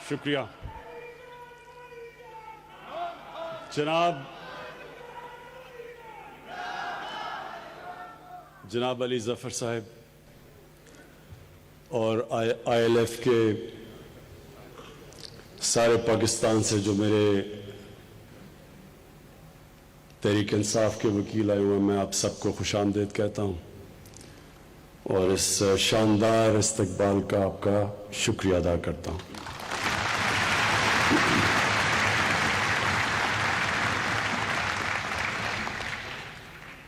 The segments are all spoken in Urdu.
شکریہ جناب علی ظفر صاحب اور آئی ایل ایف کے سارے پاکستان سے جو میرے تحریک انصاف کے وکیل آئے ہوئے، میں آپ سب کو خوش آمدید کہتا ہوں اور اس شاندار استقبال کا آپ کا شکریہ ادا کرتا ہوں۔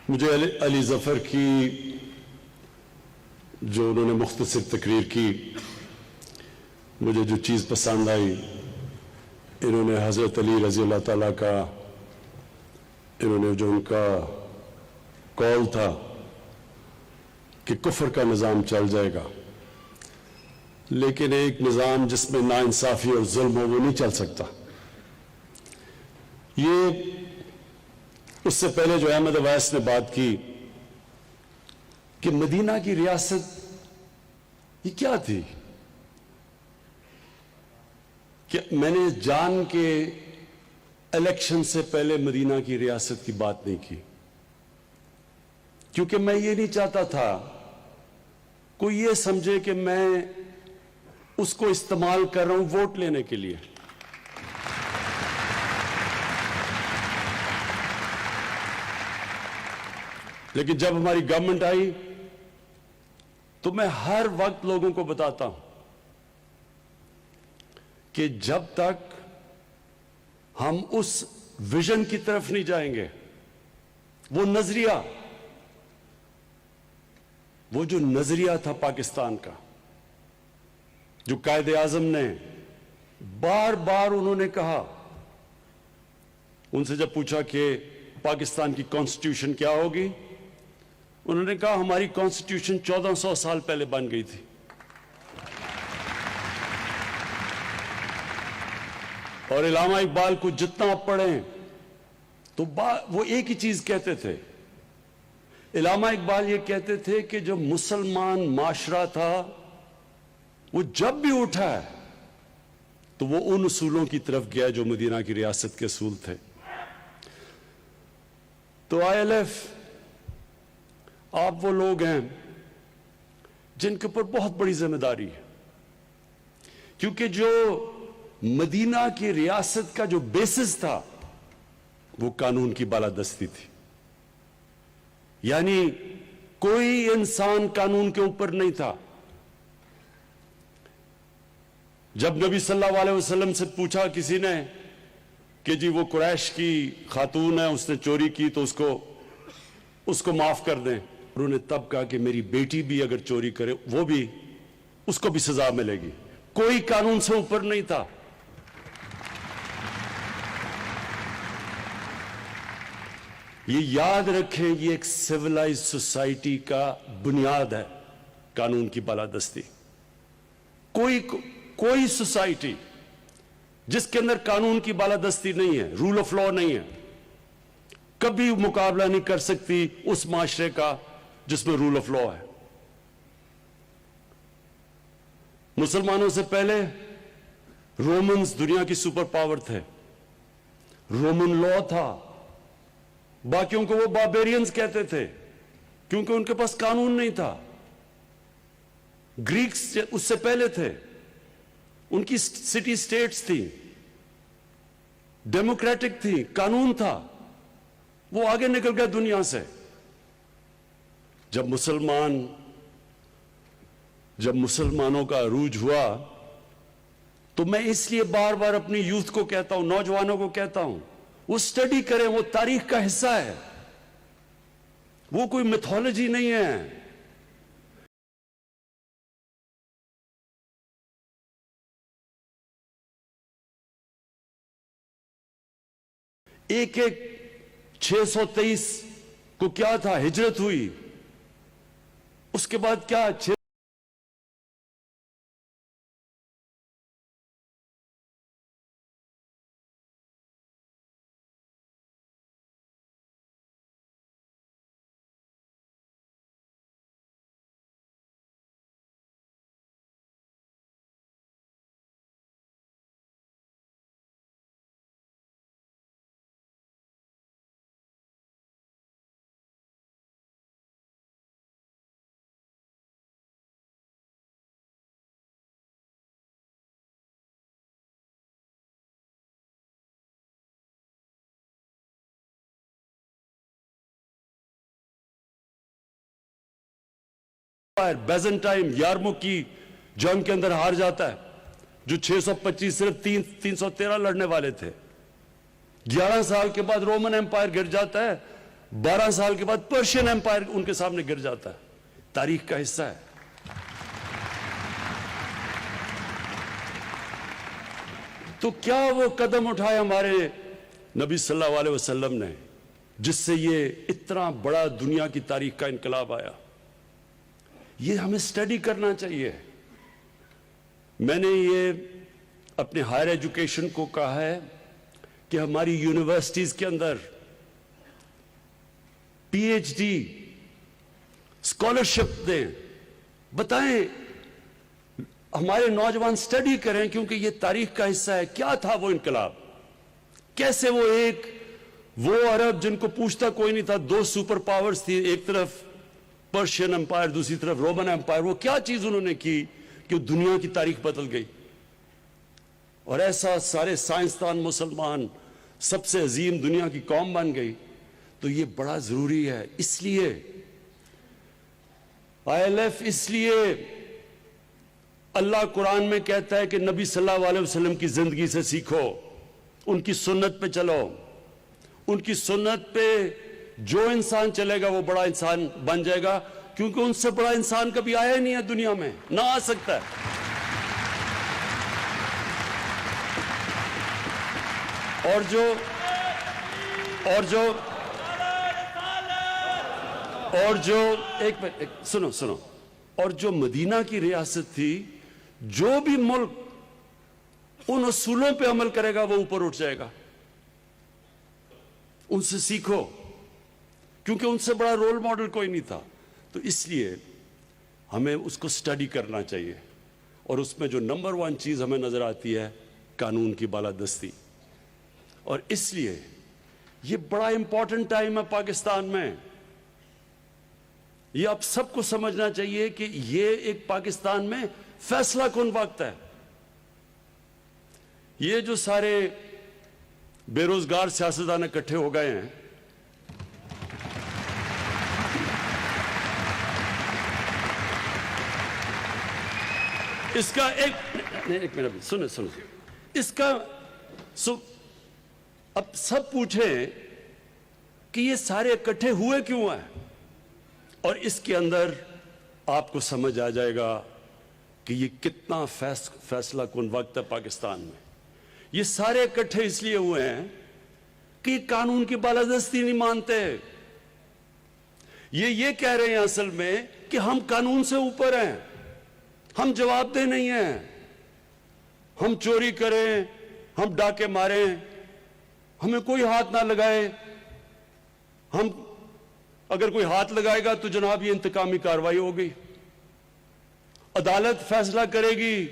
مجھے علی ظفر کی جو انہوں نے مختصر تقریر کی، مجھے جو چیز پسند آئی، انہوں نے حضرت علی رضی اللہ تعالیٰ کا، انہوں نے جو ان کا قول تھا کہ کفر کا نظام چل جائے گا، لیکن ایک نظام جس میں ناانصافی اور ظلم ہو وہ نہیں چل سکتا۔ یہ اس سے پہلے جو احمد اویس نے بات کی کہ مدینہ کی ریاست یہ کیا تھی، کہ میں نے جان کے الیکشن سے پہلے مدینہ کی ریاست کی بات نہیں کی، کیونکہ میں یہ نہیں چاہتا تھا کوئی یہ سمجھے کہ میں اس کو استعمال کر رہا ہوں ووٹ لینے کے لیے۔ لیکن جب ہماری گورنمنٹ آئی تو میں ہر وقت لوگوں کو بتاتا ہوں کہ جب تک ہم اس ویژن کی طرف نہیں جائیں گے، وہ جو نظریہ تھا پاکستان کا، جو قائد اعظم نے بار بار انہوں نے کہا، ان سے جب پوچھا کہ پاکستان کی کانسٹیٹیوشن کیا ہوگی، انہوں نے کہا ہماری کانسٹیٹیوشن 1400 سال پہلے بن گئی تھی۔ اور علامہ اقبال کو جتنا آپ پڑھیں تو وہ ایک ہی چیز کہتے تھے۔ علامہ اقبال یہ کہتے تھے کہ جو مسلمان معاشرہ تھا وہ جب بھی اٹھا ہے تو وہ ان اصولوں کی طرف گیا جو مدینہ کی ریاست کے اصول تھے۔ تو آئی ایل ایف، آپ وہ لوگ ہیں جن کے اوپر بہت بڑی ذمہ داری ہے، کیونکہ جو مدینہ کی ریاست کا جو بیسس تھا وہ قانون کی بالادستی تھی، یعنی کوئی انسان قانون کے اوپر نہیں تھا۔ جب نبی صلی اللہ علیہ وسلم سے پوچھا کسی نے کہ جی وہ قریش کی خاتون ہے، اس نے چوری کی تو اس کو معاف کر دیں، انہوں نے تب کہا کہ میری بیٹی بھی اگر چوری کرے اس کو بھی سزا ملے گی۔ کوئی قانون سے اوپر نہیں تھا۔ یہ یاد رکھیں، یہ ایک سیولائز سوسائٹی کا بنیاد ہے قانون کی بالادستی۔ کوئی سوسائٹی جس کے اندر قانون کی بالادستی نہیں ہے، رول آف لا نہیں ہے، کبھی مقابلہ نہیں کر سکتی اس معاشرے کا جس میں رول آف لا ہے۔ مسلمانوں سے پہلے رومنز دنیا کی سپر پاور تھے، رومن لا تھا، باقیوں کو وہ باربیرینز کہتے تھے کیونکہ ان کے پاس قانون نہیں تھا۔ گریکس اس سے پہلے تھے، ان کی سٹی سٹیٹس تھی، ڈیموکریٹک تھی، قانون تھا، وہ آگے نکل گئے دنیا سے۔ جب مسلمانوں کا عروج ہوا تو میں اس لیے بار بار اپنی یوتھ کو کہتا ہوں، نوجوانوں کو کہتا ہوں، وہ سٹڈی کریں، وہ تاریخ کا حصہ ہے، وہ کوئی میتھولوجی نہیں ہے۔ ایک 623 کو کیا تھا، ہجرت ہوئی، اس کے بعد کیا بیزنٹائن یارموک کی جنگ کے اندر ہار جاتا ہے، جو 625 صرف 313 لڑنے والے تھے۔ 11 سال کے بعد رومن ایمپائر گر جاتا ہے، 12 سال کے بعد پرشین ایمپائر ان کے سامنے گر جاتا ہے۔ تاریخ کا حصہ ہے۔ تو کیا وہ قدم اٹھائے ہمارے نبی صلی اللہ علیہ وسلم نے جس سے یہ اتنا بڑا دنیا کی تاریخ کا انقلاب آیا؟ یہ ہمیں اسٹڈی کرنا چاہیے۔ میں نے یہ اپنے ہائر ایجوکیشن کو کہا ہے کہ ہماری یونیورسٹیز کے اندر پی ایچ ڈی اسکالرشپ دیں، بتائیں، ہمارے نوجوان اسٹڈی کریں، کیونکہ یہ تاریخ کا حصہ ہے۔ کیا تھا وہ انقلاب؟ کیسے وہ عرب جن کو پوچھتا کوئی نہیں تھا، 2 سپر پاورز تھی، ایک طرف پرشین امپائر، دوسری طرف رومن امپائر، وہ کیا چیز انہوں نے کی کہ دنیا کی تاریخ بدل گئی؟ اور ایسا سارے سائنسدان مسلمان سب سے عظیم دنیا کی قوم بن گئی۔ تو یہ بڑا ضروری ہے۔ اس لیے ILF، اس لیے اللہ قرآن میں کہتا ہے کہ نبی صلی اللہ علیہ وسلم کی زندگی سے سیکھو، ان کی سنت پہ چلو۔ ان کی سنت پہ جو انسان چلے گا وہ بڑا انسان بن جائے گا، کیونکہ ان سے بڑا انسان کبھی آیا ہی نہیں ہے دنیا میں، نہ آ سکتا ہے۔ سنو، اور جو مدینہ کی ریاست تھی، جو بھی ملک ان اصولوں پہ عمل کرے گا وہ اوپر اٹھ جائے گا۔ ان سے سیکھو، کیونکہ ان سے بڑا رول ماڈل کوئی نہیں تھا۔ تو اس لیے ہمیں اس کو سٹڈی کرنا چاہیے، اور اس میں جو نمبر 1 چیز ہمیں نظر آتی ہے قانون کی بالادستی۔ اور اس لیے یہ بڑا امپورٹنٹ ٹائم ہے پاکستان میں۔ یہ آپ سب کو سمجھنا چاہیے کہ یہ ایک پاکستان میں فیصلہ کن وقت ہے۔ یہ جو سارے بے روزگار سیاستدان اکٹھے ہو گئے ہیں، اس کا ایک منٹ سنو، اس کا اب سب پوچھیں کہ یہ سارے اکٹھے ہوئے کیوں ہیں، اور اس کے اندر آپ کو سمجھ آ جائے گا کہ یہ کتنا فیصلہ کن وقت ہے پاکستان میں۔ یہ سارے اکٹھے اس لیے ہوئے ہیں کہ یہ قانون کی بالادستی نہیں مانتے۔ یہ کہہ رہے ہیں اصل میں کہ ہم قانون سے اوپر ہیں، ہم جواب دہ نہیں ہیں، ہم چوری کریں، ہم ڈاکے ماریں، ہمیں کوئی ہاتھ نہ لگائے، ہم اگر کوئی ہاتھ لگائے گا تو جناب یہ انتقامی کارروائی ہوگی، عدالت فیصلہ کرے گی۔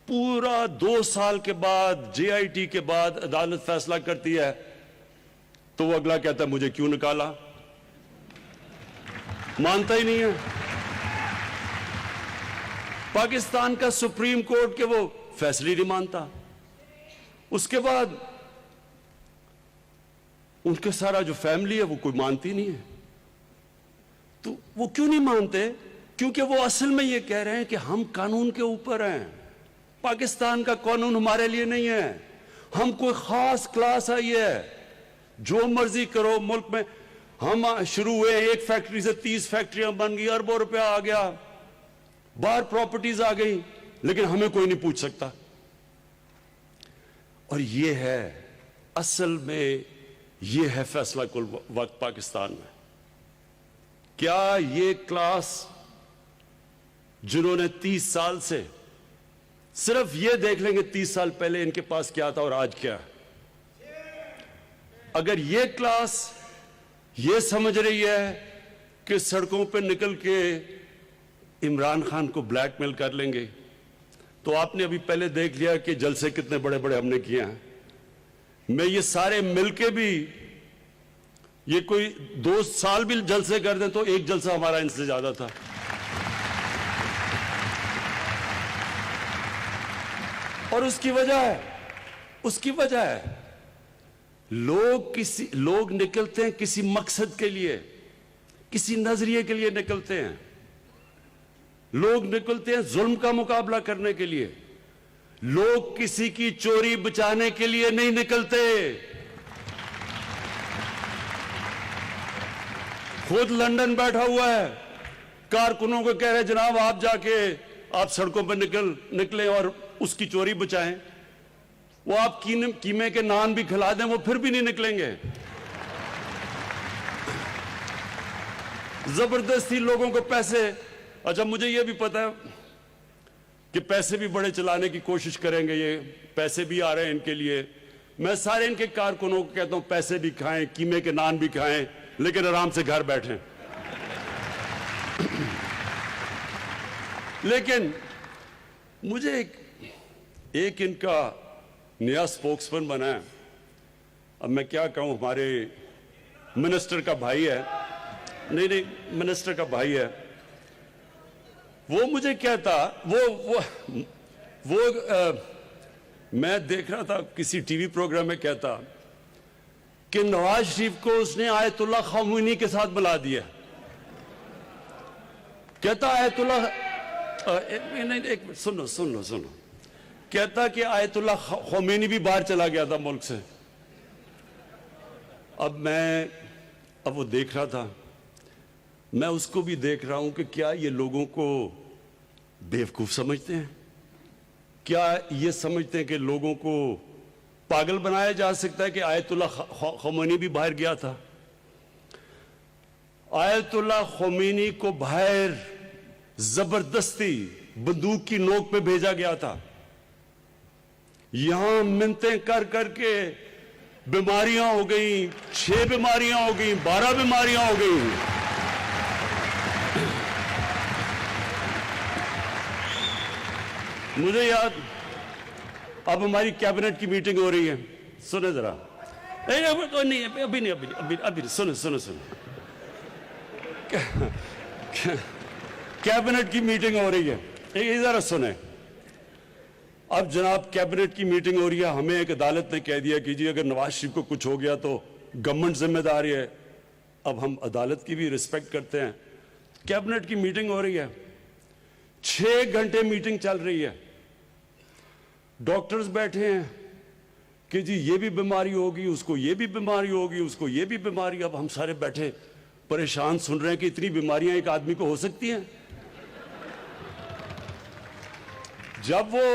پورا 2 سال کے بعد JIT کے بعد عدالت فیصلہ کرتی ہے تو وہ اگلا کہتا ہے مجھے کیوں نکالا؟ مانتا ہی نہیں ہے۔ پاکستان کا سپریم کورٹ کے وہ فیصلے نہیں مانتا۔ اس کے بعد ان کے سارا جو فیملی ہے وہ کوئی مانتی نہیں ہے۔ تو وہ کیوں نہیں مانتے؟ کیونکہ وہ اصل میں یہ کہہ رہے ہیں کہ ہم قانون کے اوپر ہیں، پاکستان کا قانون ہمارے لیے نہیں ہے، ہم کوئی خاص کلاس ہے، یہ جو مرضی کرو ملک میں۔ ہم شروع ہوئے 1 فیکٹری سے 30 فیکٹریاں بن گئی، اربوں روپیہ آ گیا، باہر پراپرٹیز آ گئی، لیکن ہمیں کوئی نہیں پوچھ سکتا۔ اور یہ ہے اصل میں، یہ ہے فیصلہ کل وقت پاکستان میں۔ کیا یہ کلاس جنہوں نے 30 سال سے صرف یہ دیکھ لیں گے 30 سال پہلے ان کے پاس کیا تھا اور آج کیا ہے، اگر یہ کلاس یہ سمجھ رہی ہے کہ سڑکوں پہ نکل کے عمران خان کو بلیک میل کر لیں گے، تو آپ نے ابھی پہلے دیکھ لیا کہ جلسے کتنے بڑے بڑے ہم نے کیے ہیں۔ میں یہ سارے مل کے بھی یہ کوئی 2 سال بھی جلسے کر دیں تو ایک جلسہ ہمارا ان سے زیادہ تھا۔ اور اس کی وجہ ہے لوگ نکلتے ہیں کسی مقصد کے لیے، کسی نظریے کے لیے نکلتے ہیں۔ لوگ نکلتے ہیں ظلم کا مقابلہ کرنے کے لیے، لوگ کسی کی چوری بچانے کے لیے نہیں نکلتے۔ خود لندن بیٹھا ہوا ہے، کارکنوں کو کہہ رہے جناب آپ جا کے آپ سڑکوں پہ نکلیں اور اس کی چوری بچائیں۔ وہ آپ قیمے کے نان بھی کھلا دیں وہ پھر بھی نہیں نکلیں گے۔ زبردستی لوگوں کو پیسے، اچھا مجھے یہ بھی پتا ہے کہ پیسے بھی بڑے چلانے کی کوشش کریں گے، یہ پیسے بھی آ رہے ہیں ان کے لیے۔ میں سارے ان کے کارکنوں کو کہتا ہوں پیسے بھی کھائیں، قیمے کے نان بھی کھائیں، لیکن آرام سے گھر بیٹھیں۔ لیکن مجھے ایک ان کا نیا سپوکسمین بنا ہے۔ اب میں کیا کہوں، ہمارے منسٹر کا بھائی ہے، نہیں منسٹر کا بھائی ہے، وہ مجھے کہتا، میں دیکھ رہا تھا کسی ٹی وی پروگرام میں، کہتا کہ نواز شریف کو اس نے آیت اللہ خامنئی کے ساتھ ملا دیا۔ کہتا آیت اللہ، سن لو، کہتا کہ آیت اللہ خمینی بھی باہر چلا گیا تھا ملک سے۔ اب وہ دیکھ رہا تھا، میں اس کو بھی دیکھ رہا ہوں کہ کیا یہ لوگوں کو بیوقوف سمجھتے ہیں؟ کیا یہ سمجھتے ہیں کہ لوگوں کو پاگل بنایا جا سکتا ہے کہ آیت اللہ خمینی بھی باہر گیا تھا؟ آیت اللہ خمینی کو باہر زبردستی بندوق کی نوک پہ بھیجا گیا تھا۔ یہاں منتیں کر کر کے بیماریاں ہو گئیں، 6 بیماریاں ہو گئیں، 12 بیماریاں ہو گئیں۔ مجھے یاد، اب ہماری کیبنٹ کی میٹنگ ہو رہی ہے، سنیں ذرا، ابھی نہیں، سنیں کیبنٹ کی میٹنگ ہو رہی ہے، یہ ذرا سنیں۔ اب جناب کیبنٹ کی میٹنگ ہو رہی ہے، ہمیں ایک عدالت نے کہہ دیا کہ جی اگر نواز شریف کو کچھ ہو گیا تو گورنمنٹ ذمہ دار ہے۔ اب ہم عدالت کی بھی رسپیکٹ کرتے ہیں۔ کیبنٹ کی میٹنگ ہو رہی ہے، 6 گھنٹے میٹنگ چل رہی ہے، ڈاکٹرز بیٹھے ہیں کہ جی یہ بھی بیماری ہوگی، اس کو یہ بھی بیماری ہوگی، اس کو یہ بھی بیماری۔ اب ہم سارے بیٹھے پریشان سن رہے ہیں کہ اتنی بیماریاں ایک آدمی کو ہو سکتی ہیں۔ جب وہ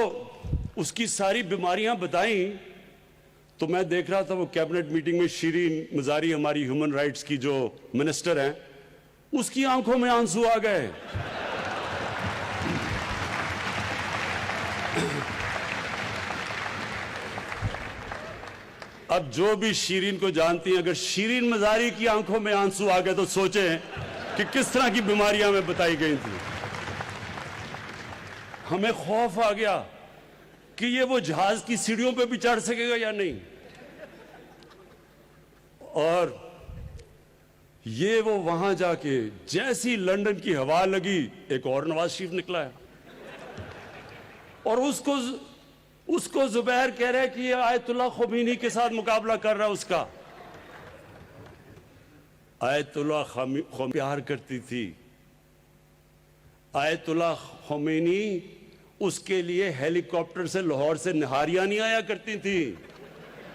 اس کی ساری بیماریاں بتائیں تو میں دیکھ رہا تھا وہ کیبنٹ میٹنگ میں شیرین مزاری، ہماری ہیومن رائٹس کی جو منسٹر ہیں، اس کی آنکھوں میں آنسو آ گئے۔ اب جو بھی شیرین کو جانتی ہیں، اگر شیرین مزاری کی آنکھوں میں آنسو آ گئے تو سوچیں کہ کس طرح کی بیماریاں ہمیں بتائی گئی تھی۔ ہمیں خوف آ گیا کہ یہ وہ جہاز کی سیڑھیوں پہ بھی چڑھ سکے گا یا نہیں، اور یہ وہ وہاں جا کے جیسی لندن کی ہوا لگی، ایک اور نواز شریف نکلا ہے، اور اس کو زبیر کہہ رہے کہ یہ آیت اللہ خمینی کے ساتھ مقابلہ کر رہا ہے اس کا۔ آیت اللہ خمینی پیار کرتی تھی، آیت اللہ خمینی اس کے لیے ہیلی کاپٹر سے لاہور سے نہاریاں نہیں آیا کرتی تھی،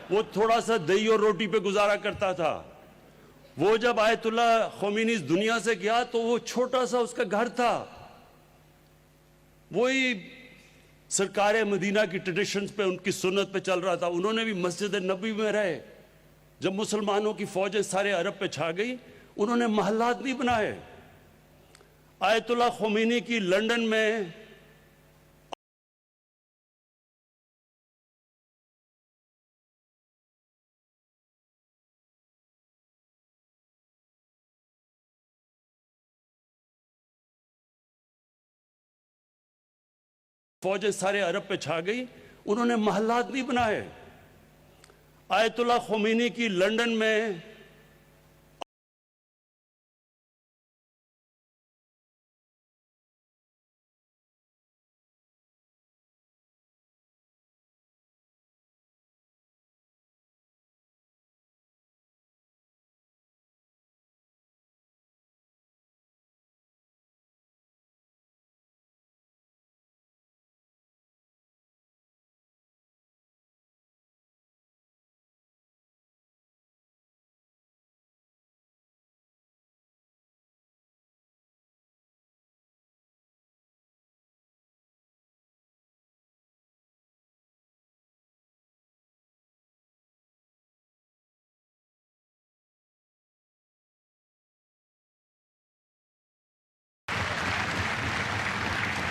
وہ تھوڑا سا دہی اور روٹی پہ گزارا کرتا تھا۔ وہ جب آیت اللہ خمینی اس دنیا سے گیا تو وہ چھوٹا سا اس کا گھر تھا، وہی سرکار مدینہ کی ٹریڈیشنز پہ، ان کی سنت پہ چل رہا تھا۔ انہوں نے بھی مسجد نبی میں رہے۔ جب مسلمانوں کی فوجیں سارے عرب پہ چھا گئی، انہوں نے محلات نہیں بنائے۔ آیت اللہ خمینی کی لندن میں فوجیں سارے عرب پہ چھا گئی، انہوں نے محلات نہیں بنائے۔ آیت اللہ خمینی کی لندن میں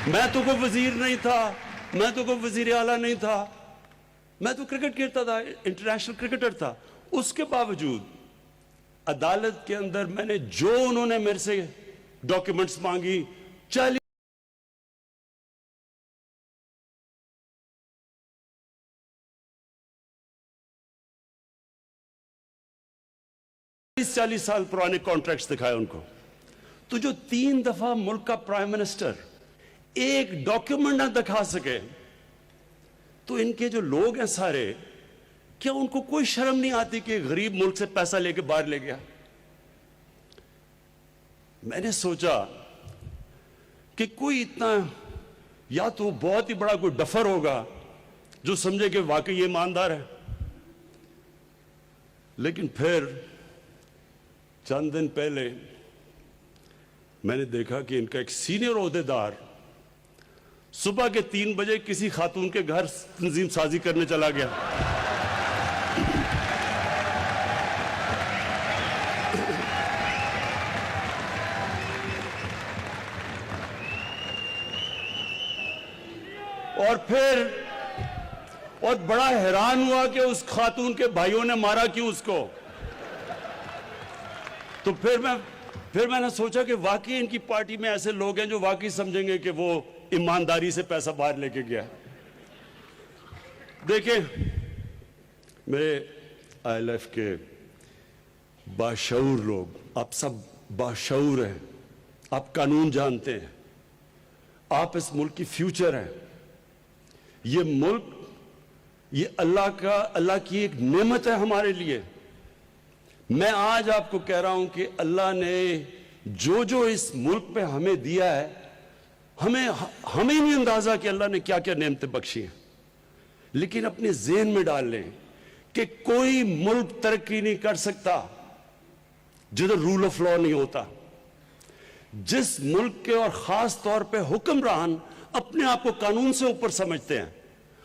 میں تو کوئی وزیر نہیں تھا, میں تو کوئی وزیر اعلیٰ نہیں تھا, میں تو کرکٹ کھیلتا تھا, انٹرنیشنل کرکٹر تھا. اس کے باوجود عدالت کے اندر میں نے جو انہوں نے میرے سے ڈاکیومنٹس مانگی, 40 سال پرانے کانٹریکٹس دکھائے ان کو. تو جو 3 دفعہ ملک کا پرائم منسٹر ایک ڈاکیومنٹ نہ دکھا سکے, تو ان کے جو لوگ ہیں سارے, کیا ان کو کوئی شرم نہیں آتی کہ غریب ملک سے پیسہ لے کے باہر لے گیا؟ میں نے سوچا کہ کوئی اتنا, یا تو بہت ہی بڑا کوئی ڈفر ہوگا جو سمجھے کہ واقعی یہ ایماندار ہے. لیکن پھر چند دن پہلے میں نے دیکھا کہ ان کا ایک سینئر عہدیدار صبح کے 3 بجے کسی خاتون کے گھر تنظیم سازی کرنے چلا گیا. اور بڑا حیران ہوا کہ اس خاتون کے بھائیوں نے مارا کیوں اس کو. تو پھر میں نے سوچا کہ واقعی ان کی پارٹی میں ایسے لوگ ہیں جو واقعی سمجھیں گے کہ وہ ایمانداری سے پیسہ باہر لے کے گیا. دیکھیں, میرے آئی ایل ایف کے باشعور لوگ, آپ سب باشعور ہیں, آپ قانون جانتے ہیں, آپ اس ملک کی فیوچر ہیں. یہ ملک, یہ اللہ کی ایک نعمت ہے ہمارے لیے. میں آج آپ کو کہہ رہا ہوں کہ اللہ نے جو اس ملک پہ ہمیں دیا ہے, ہمیں نہیں اندازہ کہ اللہ نے کیا کیا نعمتیں بخشی ہیں. لیکن اپنے ذہن میں ڈال لیں کہ کوئی ملک ترقی نہیں کر سکتا جدھر رول آف لا نہیں ہوتا. جس ملک کے اور خاص طور پہ حکمران اپنے آپ کو قانون سے اوپر سمجھتے ہیں,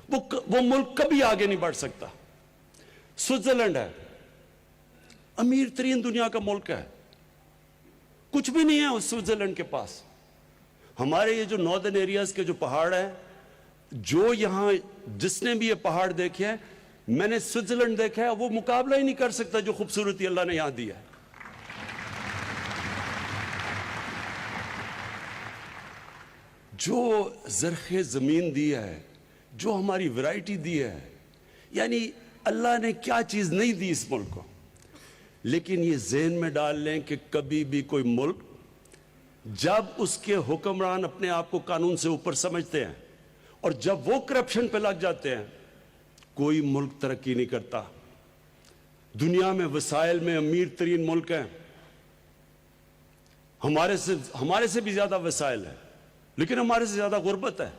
وہ ملک کبھی آگے نہیں بڑھ سکتا. سوئٹزرلینڈ ہے, امیر ترین دنیا کا ملک ہے, کچھ بھی نہیں ہے اس سوئٹزرلینڈ کے پاس. ہمارے یہ جو ناردرن ایریاز کے جو پہاڑ ہیں, جو یہاں جس نے بھی یہ پہاڑ دیکھے ہیں, میں نے سوئٹزرلینڈ دیکھا ہے, وہ مقابلہ ہی نہیں کر سکتا جو خوبصورتی اللہ نے یہاں دی ہے. جو زرخ زمین دی ہے, جو ہماری ویرائٹی دی ہے, یعنی اللہ نے کیا چیز نہیں دی اس ملک کو. لیکن یہ ذہن میں ڈال لیں کہ کبھی بھی کوئی ملک جب اس کے حکمران اپنے آپ کو قانون سے اوپر سمجھتے ہیں اور جب وہ کرپشن پہ لگ جاتے ہیں, کوئی ملک ترقی نہیں کرتا. دنیا میں وسائل میں امیر ترین ملک ہیں, ہمارے سے بھی زیادہ وسائل ہیں, لیکن ہمارے سے زیادہ غربت ہے,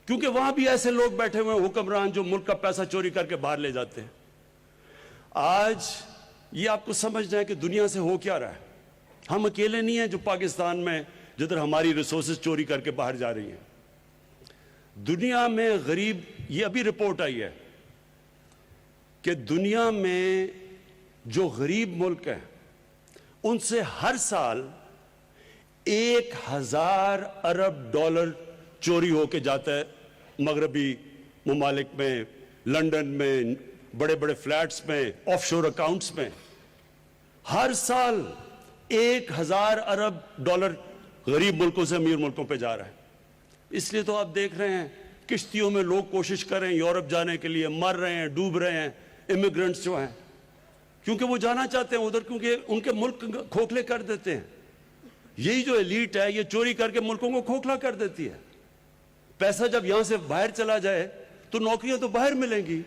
کیونکہ وہاں بھی ایسے لوگ بیٹھے ہوئے ہیں حکمران جو ملک کا پیسہ چوری کر کے باہر لے جاتے ہیں. آج یہ آپ کو سمجھنا ہے کہ دنیا سے ہو کیا رہا ہے. ہم اکیلے نہیں ہیں جو پاکستان میں جدھر ہماری ریسورسز چوری کر کے باہر جا رہی ہیں. دنیا میں غریب, یہ ابھی رپورٹ آئی ہے کہ دنیا میں جو غریب ملک ہیں ان سے ہر سال 1000 ارب ڈالر چوری ہو کے جاتا ہے مغربی ممالک میں, لنڈن میں, بڑے بڑے فلیٹس میں, آف شور اکاؤنٹس میں. ہر سال 1000 ارب ڈالر غریب ملکوں سے امیر ملکوں پہ جا رہا ہے. اس لیے تو آپ دیکھ رہے ہیں کشتیوں میں لوگ کوشش کر رہے ہیں یورپ جانے کے لیے, مر رہے ہیں, ڈوب رہے ہیں امیگرنٹس جو ہیں, کیونکہ وہ جانا چاہتے ہیں ادھر, کیونکہ ان کے ملک کھوکھلے کر دیتے ہیں. یہی جو ایلیٹ ہے یہ چوری کر کے ملکوں کو کھوکھلا کر دیتی ہے. پیسہ جب یہاں سے باہر چلا جائے تو نوکریاں تو باہر ملیں گی,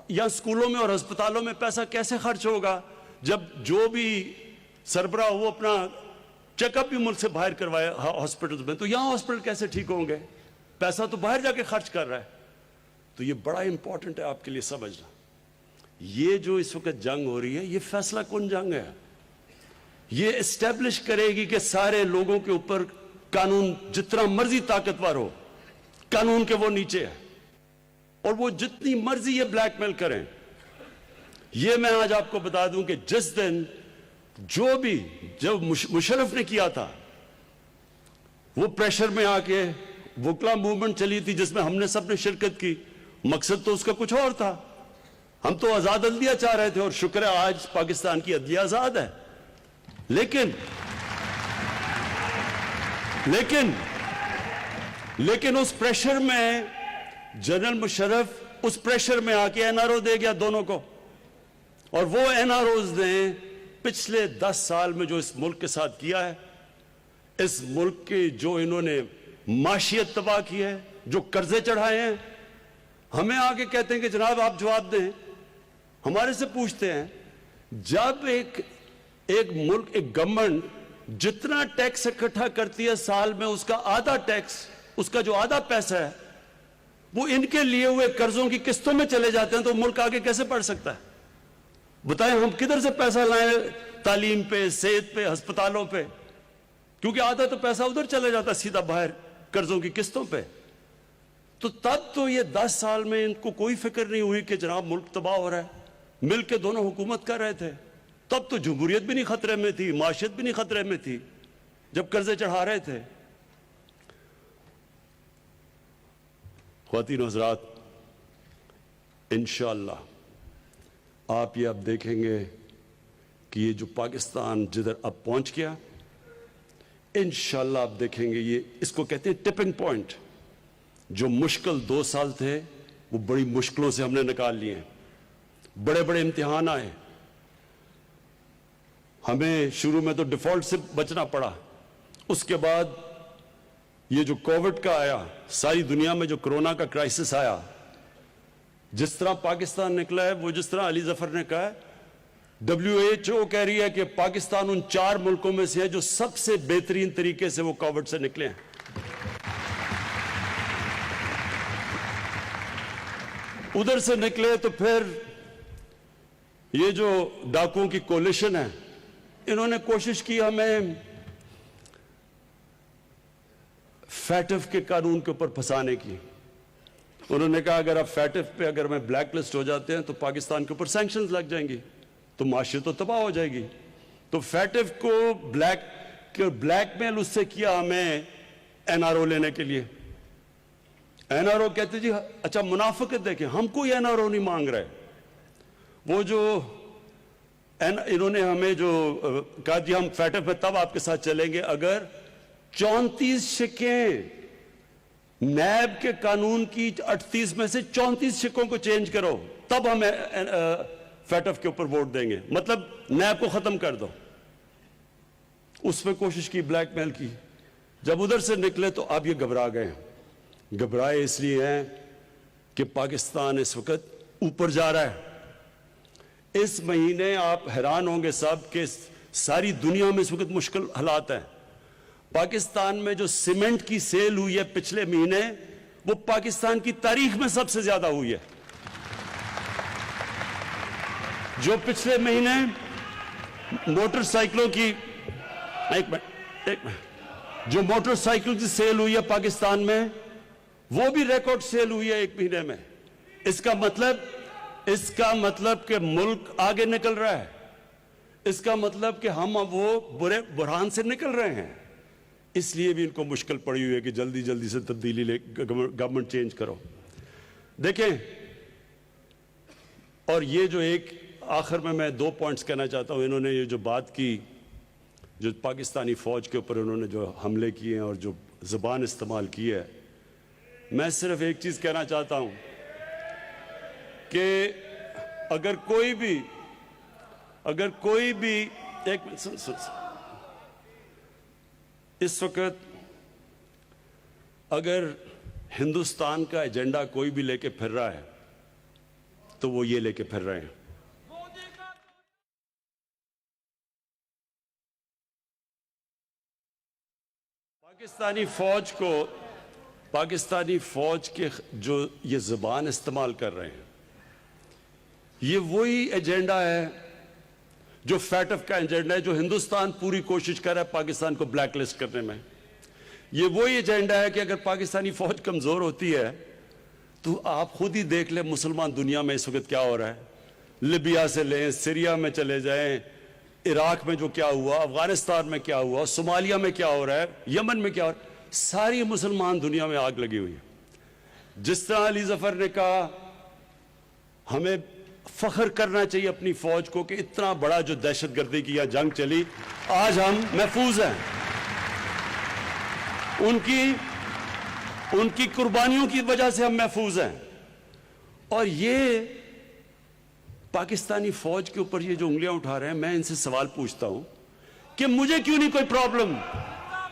یا اسکولوں میں اور ہسپتالوں میں پیسہ کیسے خرچ ہوگا جب جو بھی سربراہ وہ اپنا چیک اپ بھی ملک سے باہر کروائے ہاسپٹل میں, تو یہاں ہاسپٹل کیسے ٹھیک ہوں گے؟ پیسہ تو باہر جا کے خرچ کر رہا ہے. تو یہ بڑا امپورٹنٹ ہے آپ کے لیے سمجھنا. یہ جو اس وقت جنگ ہو رہی ہے یہ فیصلہ کن جنگ ہے. یہ اسٹیبلش کرے گی کہ سارے لوگوں کے اوپر قانون جتنا مرضی طاقتور ہو, قانون کے وہ نیچے ہے, اور وہ جتنی مرضی یہ بلیک میل کریں. یہ میں آج آپ کو بتا دوں کہ جس دن جو مشرف نے کیا تھا وہ پریشر میں آ کے وکلا موومنٹ چلی تھی جس میں ہم نے سب نے شرکت کی، مقصد تو اس کا کچھ اور تھا. ہم تو آزاد عدلیہ چاہ رہے تھے اور شکر ہے آج پاکستان کی عدلیہ آزاد ہے. لیکن اس پریشر میں جنرل مشرف اس پریشر میں آ کے این آر او دے گیا دونوں کو. اور وہ این آر اوز نے پچھلے 10 سال میں جو اس ملک کے ساتھ کیا ہے، اس ملک کے جو انہوں نے معاشیت تباہ کی ہے، جو قرضے چڑھائے ہیں، ہمیں آگے کہتے ہیں کہ جناب آپ جواب دیں. ہمارے سے پوچھتے ہیں جب ایک ملک، ایک گورنمنٹ جتنا ٹیکس اکٹھا کرتی ہے سال میں، اس کا آدھا ٹیکس، اس کا جو آدھا پیسہ ہے وہ ان کے لیے ہوئے قرضوں کی قسطوں میں چلے جاتے ہیں، تو ملک آگے کیسے بڑھ سکتا ہے؟ بتائیں ہم کدھر سے پیسہ لائیں تعلیم پہ، صحت پہ، ہسپتالوں پہ؟ کیونکہ آدھا تو پیسہ ادھر چلے جاتا سیدھا باہر قرضوں کی قسطوں پہ. تو تب تو یہ 10 سال میں ان کو کوئی فکر نہیں ہوئی کہ جناب ملک تباہ ہو رہا ہے. مل کے دونوں حکومت کر رہے تھے. تب تو جمہوریت بھی نہیں خطرے میں تھی، معاشیت بھی نہیں خطرے میں تھی جب قرضے چڑھا رہے تھے. خواتین و حضرات، انشاءاللہ آپ یہ اب دیکھیں گے کہ یہ جو پاکستان جدھر اب پہنچ گیا، انشاءاللہ آپ دیکھیں گے یہ اس کو کہتے ہیں ٹپنگ پوائنٹ. جو مشکل 2 سال تھے وہ بڑی مشکلوں سے ہم نے نکال لیے ہیں. بڑے بڑے امتحان آئے. ہمیں شروع میں تو ڈیفالٹ سے بچنا پڑا. اس کے بعد یہ جو کووڈ کا آیا، ساری دنیا میں جو کرونا کا کرائسس آیا، جس طرح پاکستان نکلا ہے، وہ جس طرح علی ظفر نے کہا ہے، WHO کہہ رہی ہے کہ پاکستان ان 4 ملکوں میں سے ہے جو سب سے بہترین طریقے سے وہ کووڈ سے نکلے ہیں. ادھر سے نکلے تو پھر یہ جو ڈاکوؤں کی کولیشن ہے، انہوں نے کوشش کی ہمیں فیٹف کے قانون کے اوپر پھنسانے کی. انہوں نے کہا اگر آپ فیٹف پہ اگر میں بلیک لسٹ ہو جاتے ہیں تو پاکستان کے اوپر سینکشنز لگ جائیں گی، تو معاشی تو تباہ ہو جائے گی. تو فیٹف کو بلیک میل اس سے کیا ہمیں این آر او لینے کے لیے. این آر او کہتے جی اچھا منافقت دیکھیں، ہم کوئی این آر او نہیں مانگ رہے. وہ جو انہوں نے ہمیں جو کہا جی ہم فیٹف میں تب آپ کے ساتھ چلیں گے اگر 34 شکیں نیب کے قانون کی 38 میں سے 34 شکوں کو چینج کرو، تب ہم فیٹف کے اوپر ووٹ دیں گے. مطلب نیب کو ختم کر دو. اس پہ کوشش کی، بلیک میل کی. جب ادھر سے نکلے تو اب یہ گھبرا گئے. گھبرائے اس لیے ہیں کہ پاکستان اس وقت اوپر جا رہا ہے. اس مہینے آپ حیران ہوں گے سب کہ ساری دنیا میں اس وقت مشکل حالات ہیں. پاکستان میں جو سیمنٹ کی سیل ہوئی ہے پچھلے مہینے، وہ پاکستان کی تاریخ میں سب سے زیادہ ہوئی ہے. جو پچھلے مہینے موٹر سائیکلوں کی جو موٹر سائیکل کی سیل ہوئی ہے پاکستان میں، وہ بھی ریکارڈ سیل ہوئی ہے 1 مہینے میں. اس کا مطلب کہ ملک آگے نکل رہا ہے. اس کا مطلب کہ ہم اب وہ برے بحران سے نکل رہے ہیں. اس لیے بھی ان کو مشکل پڑی ہوئی ہے کہ جلدی جلدی سے تبدیلی لے گورنمنٹ چینج کرو. دیکھیں، اور یہ جو ایک آخر میں 2 پوائنٹس کہنا چاہتا ہوں. انہوں نے یہ جو بات کی، جو پاکستانی فوج کے اوپر انہوں نے جو حملے کیے ہیں اور جو زبان استعمال کی ہے، میں صرف ایک چیز کہنا چاہتا ہوں کہ اگر کوئی بھی ایک اس وقت اگر ہندوستان کا ایجنڈا کوئی بھی لے کے پھر رہا ہے تو وہ یہ لے کے پھر رہے ہیں. پاکستانی فوج کے جو یہ زبان استعمال کر رہے ہیں، یہ وہی ایجنڈا ہے جو فیٹف کا ایجنڈا ہے، جو ہندوستان پوری کوشش کر رہا ہے پاکستان کو بلیک لسٹ کرنے میں. یہ وہی ایجنڈا ہے کہ اگر پاکستانی فوج کمزور ہوتی ہے تو آپ خود ہی دیکھ لیں مسلمان دنیا میں اس وقت کیا ہو رہا ہے. لیبیا سے لیں، سیریا میں چلے جائیں، عراق میں جو کیا ہوا، افغانستان میں کیا ہوا، صومالیہ میں کیا ہو رہا ہے، یمن میں کیا ہو رہا ہے. ساری مسلمان دنیا میں آگ لگی ہوئی ہے. جس طرح علی ظفر نے کہا ہمیں فخر کرنا چاہیے اپنی فوج کو کہ اتنا بڑا جو دہشت گردی کی یا جنگ چلی آج ہم محفوظ ہیں, ان کی قربانیوں کی وجہ سے ہم محفوظ ہیں. اور یہ پاکستانی فوج کے اوپر یہ جو انگلیاں اٹھا رہے ہیں, میں ان سے سوال پوچھتا ہوں کہ مجھے کیوں نہیں کوئی پرابلم,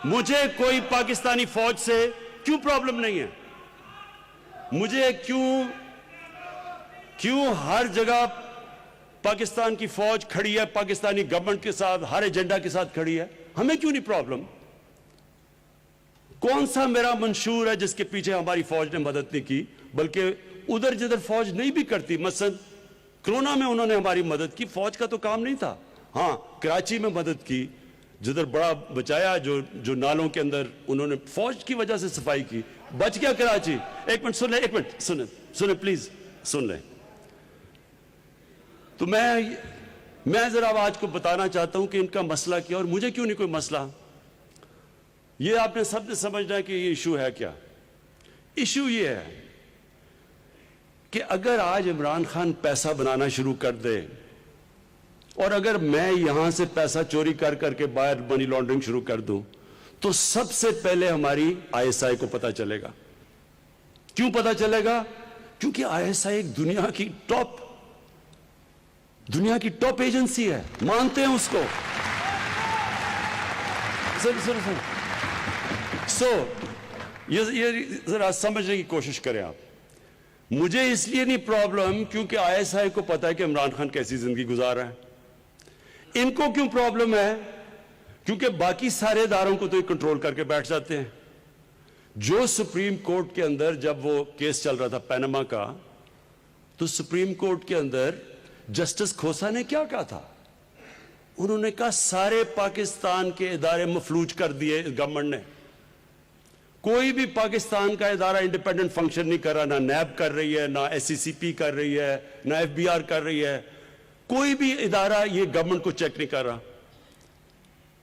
مجھے کوئی پاکستانی فوج سے کیوں پرابلم نہیں ہے, مجھے کیوں ہر جگہ پاکستان کی فوج کھڑی ہے, پاکستانی گورنمنٹ کے ساتھ, ہر ایجنڈا کے ساتھ کھڑی ہے, ہمیں کیوں نہیں پرابلم؟ کون سا میرا منشور ہے جس کے پیچھے ہماری فوج نے مدد نہیں کی, بلکہ ادھر جدھر فوج نہیں بھی کرتی, مثلا کرونا میں انہوں نے ہماری مدد کی, فوج کا تو کام نہیں تھا. ہاں کراچی میں مدد کی, جدھر بڑا بچایا, جو نالوں کے اندر انہوں نے فوج کی وجہ سے صفائی کی, بچ گیا کراچی. ایک منٹ سن لیں, ایک منٹ سنیں پلیز سن لیں. تو میں ذرا آج کو بتانا چاہتا ہوں کہ ان کا مسئلہ کیا اور مجھے کیوں نہیں کوئی مسئلہ. یہ آپ نے سب نے سمجھنا ہے کہ یہ ایشو ہے کیا. ایشو یہ ہے کہ اگر آج عمران خان پیسہ بنانا شروع کر دے, اور اگر میں یہاں سے پیسہ چوری کر کے باہر منی لانڈرنگ شروع کر دوں, تو سب سے پہلے ہماری ISI کو پتہ چلے گا. کیوں پتہ چلے گا؟ کیونکہ ISI ایک دنیا کی ٹاپ ایجنسی ہے, مانتے ہیں اس کو. یہ ذرا سمجھنے کی کوشش کریں آپ. مجھے اس لیے نہیں پرابلم کیونکہ ISI کو پتا ہے کہ عمران خان کیسی زندگی گزار رہا ہے. ان کو کیوں پرابلم ہے؟ کیونکہ باقی سارے اداروں کو تو یہ کنٹرول کر کے بیٹھ جاتے ہیں. جو سپریم کورٹ کے اندر جب وہ کیس چل رہا تھا پینما کا, تو سپریم کورٹ کے اندر جسٹس کھوسا نے کیا کہا تھا؟ انہوں نے کہا سارے پاکستان کے ادارے مفلوج کر دیے گورنمنٹ نے. کوئی بھی پاکستان کا ادارہ انڈیپینڈنٹ فنکشن نہیں کر رہا, نہ نیب کر رہی ہے, نہ SCCP کر رہی ہے, نہ FBR کر رہی ہے. کوئی بھی ادارہ یہ گورنمنٹ کو چیک نہیں کر رہا.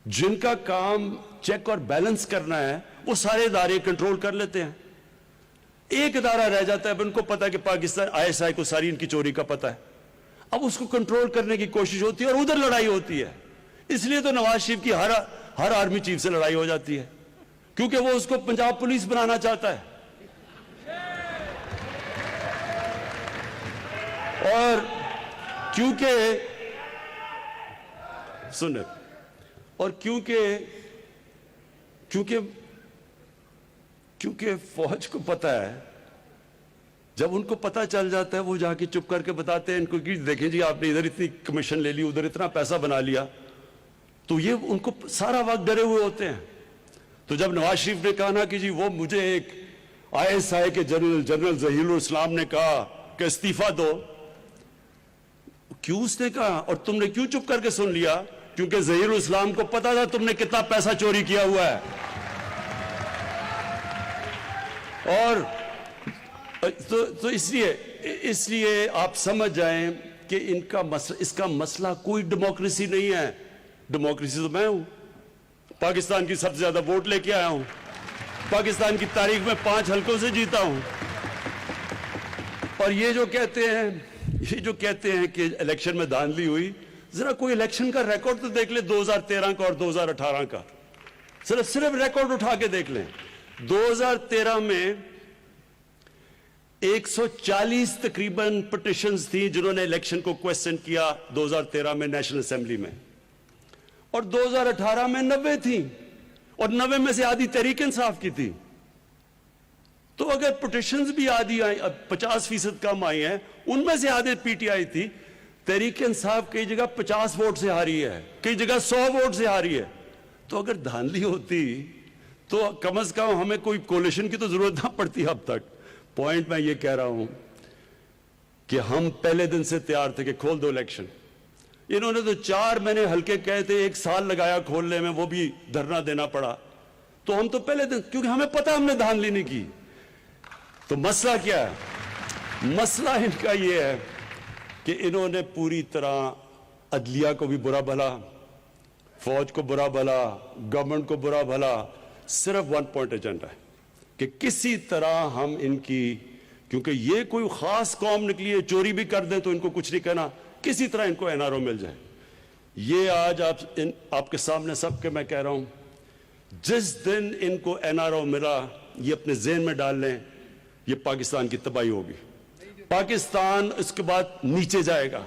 جن کا کام چیک اور بیلنس کرنا ہے وہ سارے ادارے کنٹرول کر لیتے ہیں. ایک ادارہ رہ جاتا ہے, اب ان کو پتا ہے کہ پاکستان ISI کو ساری ان کی چوری کا پتا ہے. اب اس کو کنٹرول کرنے کی کوشش ہوتی ہے اور ادھر لڑائی ہوتی ہے. اس لیے تو نواز شریف کی ہر آرمی چیف سے لڑائی ہو جاتی ہے, کیونکہ وہ اس کو پنجاب پولیس بنانا چاہتا ہے. اور کیونکہ فوج کو پتا ہے, جب ان کو پتا چل جاتا ہے وہ جا کے چپ کر کے بتاتے ہیں ان کو کہ دیکھیں جی آپ نے ادھر اتنی کمیشن لے لی, ادھر اتنا پیسہ بنا لیا. تو یہ ان کو سارا وقت ڈرے ہوئے ہوتے ہیں. تو جب نواز شریف نے کہا نا کہ جی وہ مجھے ایک ISI کے جنرل ظہیر الاسلام نے کہا کہ استعفیٰ دو, کیوں اس نے کہا اور تم نے کیوں چپ کر کے سن لیا؟ کیونکہ ظہیر الاسلام کو پتا تھا تم نے کتنا پیسہ چوری کیا ہوا ہے. اور تو اس لیے آپ سمجھ جائیں کہ اس کا مسئلہ کوئی ڈیموکریسی نہیں ہے. ڈیموکریسی تو میں ہوں, پاکستان کی سب سے زیادہ ووٹ لے کے آیا ہوں, پاکستان کی تاریخ میں 5 حلقوں سے جیتا ہوں. اور یہ جو کہتے ہیں کہ الیکشن میں دھاندلی ہوئی, ذرا کوئی الیکشن کا ریکارڈ تو دیکھ لیں 2013 کا اور 2018 کا. صرف ریکارڈ اٹھا کے دیکھ لیں. 2013 میں 140 تقریباً پٹیشنز تھیں جنہوں نے الیکشن کو کویسچن کیا 2013 میں نیشنل اسمبلی میں, اور 2018 میں 90 تھیں, اور 90 میں سے آدھی تحریک انصاف کی تھی. تو اگر پٹیشنز بھی آدھی آئی, 50% کم آئی ہیں, ان میں سے آدھے PTI تھی. تحریک انصاف کئی جگہ 50 ووٹ سے ہاری ہے, کئی جگہ 100 ووٹ سے ہاری ہے. تو اگر دھاندلی ہوتی تو کم از کم ہمیں کوئی کولیشن کی تو ضرورت نہ پڑتی اب تک. پوائنٹ میں یہ کہہ رہا ہوں کہ ہم پہلے دن سے تیار تھے کہ کھول دو الیکشن. انہوں نے تو 4 مہینے ہلکے کہے تھے, 1 سال لگایا کھولنے میں, وہ بھی دھرنا دینا پڑا. تو ہم تو پہلے دن, کیونکہ ہمیں پتا ہم نے دھاندلی نہیں کی. تو مسئلہ کیا ہے؟ مسئلہ ان کا یہ ہے کہ انہوں نے پوری طرح عدلیہ کو بھی برا بھلا, فوج کو برا بھلا, گورنمنٹ کو برا بھلا, صرف 1 پوائنٹ ایجنڈا ہے کہ کسی طرح ہم ان کی، کیونکہ یہ کوئی خاص قوم نکلی ہے، چوری بھی کر دیں تو ان کو کچھ نہیں کہنا، کسی طرح ان کو NRO مل جائے. یہ آج آپ کے سامنے سب کے میں کہہ رہا ہوں، جس دن ان کو NRO ملا، یہ اپنے ذہن میں ڈال لیں، یہ پاکستان کی تباہی ہوگی. پاکستان اس کے بعد نیچے جائے گا،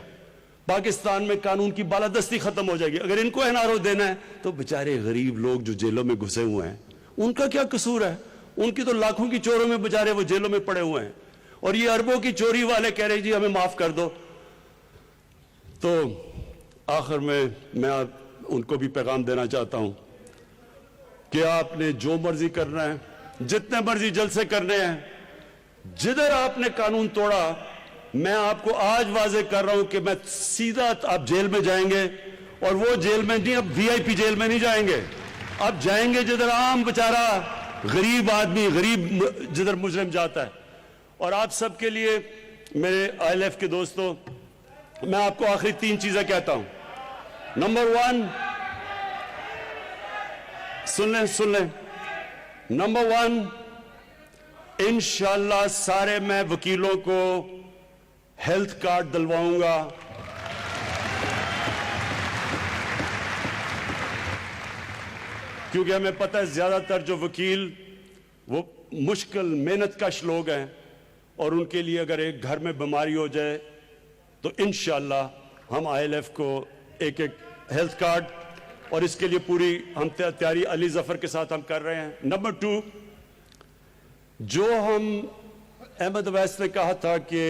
پاکستان میں قانون کی بالادستی ختم ہو جائے گی. اگر ان کو NRO دینا ہے تو بیچارے غریب لوگ جو جیلوں میں گھسے ہوئے ہیں، ان کا کیا قصور ہے؟ ان کی تو لاکھوں کی چوروں میں بیچارے وہ جیلوں میں پڑے ہوئے ہیں، اور یہ اربوں کی چوری والے کہہ رہے ہیں جی ہمیں معاف کر دو. تو آخر میں ان کو بھی پیغام دینا چاہتا ہوں کہ آپ نے جو مرضی کرنا ہے، جتنے مرضی جلسے کرنے ہیں، جدھر آپ نے قانون توڑا، میں آپ کو آج واضح کر رہا ہوں کہ میں سیدھا آپ جیل میں جائیں گے، اور وہ جیل میں نہیں، اب VIP جیل میں نہیں جائیں گے، اب جائیں گے جدھر عام بیچارہ غریب آدمی، غریب جدھر مجرم جاتا ہے. اور آپ سب کے لیے میرے ILF کے دوستوں، میں آپ کو آخری 3 چیزیں کہتا ہوں. نمبر 1، سن لیں. نمبر 1، انشاءاللہ سارے میں وکیلوں کو ہیلتھ کارڈ دلواؤں گا. کیونکہ ہمیں پتہ ہے زیادہ تر جو وکیل وہ مشکل محنت کش لوگ ہیں، اور ان کے لیے اگر ایک گھر میں بیماری ہو جائے تو انشاءاللہ ہم ILF کو ایک ہیلتھ کارڈ، اور اس کے لیے پوری ہم تیاری علی ظفر کے ساتھ ہم کر رہے ہیں. نمبر 2، جو ہم احمد اویس نے کہا تھا کہ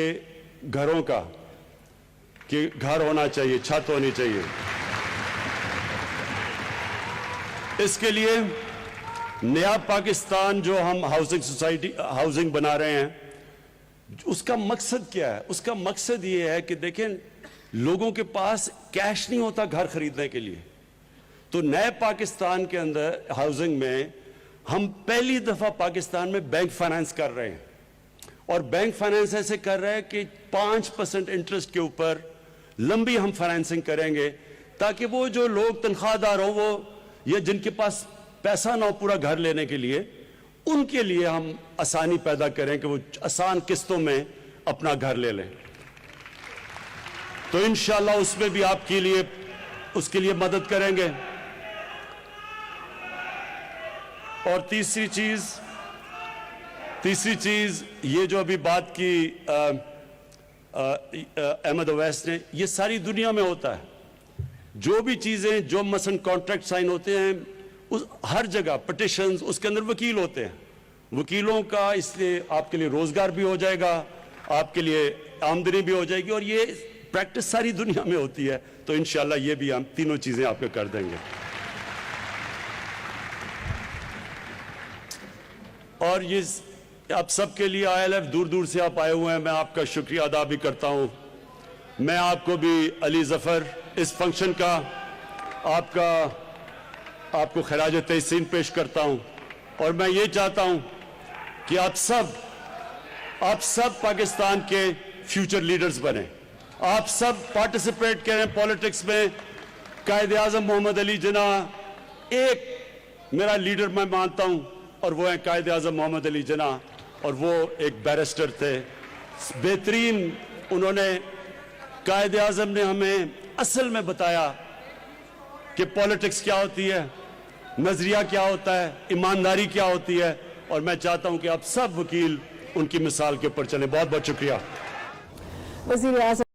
گھروں کا، کہ گھر ہونا چاہیے، چھت ہونی چاہیے، اس کے لیے نیا پاکستان جو ہم ہاؤسنگ بنا رہے ہیں، اس کا مقصد کیا ہے؟ اس کا مقصد یہ ہے کہ دیکھیں لوگوں کے پاس کیش نہیں ہوتا گھر خریدنے کے لیے، تو نئے پاکستان کے اندر ہاؤسنگ میں ہم پہلی دفعہ پاکستان میں بینک فائنانس کر رہے ہیں. اور بینک فائنانس ایسے کر رہے ہیں کہ 5% انٹرسٹ کے اوپر لمبی ہم فائنانسنگ کریں گے، تاکہ وہ جو لوگ تنخواہ دار ہوں، وہ یا جن کے پاس پیسہ نہ ہو پورا گھر لینے کے لیے، ان کے لیے ہم آسانی پیدا کریں کہ وہ آسان قسطوں میں اپنا گھر لے لیں. تو انشاءاللہ اس میں بھی آپ کے لیے اس کے لیے مدد کریں گے. اور تیسری چیز یہ جو ابھی بات کی احمد اویس نے، یہ ساری دنیا میں ہوتا ہے. جو بھی چیزیں، جو مثلا کانٹریکٹ سائن ہوتے ہیں، ہر جگہ پٹیشنز، اس کے اندر وکیل ہوتے ہیں. وکیلوں کا اس لیے آپ کے لیے روزگار بھی ہو جائے گا، آپ کے لیے آمدنی بھی ہو جائے گی، اور یہ پریکٹس ساری دنیا میں ہوتی ہے. تو انشاءاللہ یہ بھی ہم تینوں چیزیں آپ کو کر دیں گے. اور یہ آپ سب کے لیے ILF دور دور سے آپ آئے ہوئے ہیں، میں آپ کا شکریہ ادا بھی کرتا ہوں. میں آپ کو بھی علی ظفر اس فنکشن کا آپ کو خراج تحسین پیش کرتا ہوں. اور میں یہ چاہتا ہوں کہ آپ سب پاکستان کے فیوچر لیڈرز بنیں، آپ سب پارٹیسپیٹ کریں پولیٹکس میں. قائد اعظم محمد علی جناح ایک میرا لیڈر میں مانتا ہوں، اور وہ ہیں قائد اعظم محمد علی جناح، اور وہ ایک بیرسٹر تھے بہترین. انہوں نے، قائد اعظم نے ہمیں اصل میں بتایا کہ پولیٹکس کیا ہوتی ہے، نظریہ کیا ہوتا ہے، ایمانداری کیا ہوتی ہے. اور میں چاہتا ہوں کہ آپ سب وکیل ان کی مثال کے اوپر چلیں. بہت بہت شکریہ. وزیر اعظم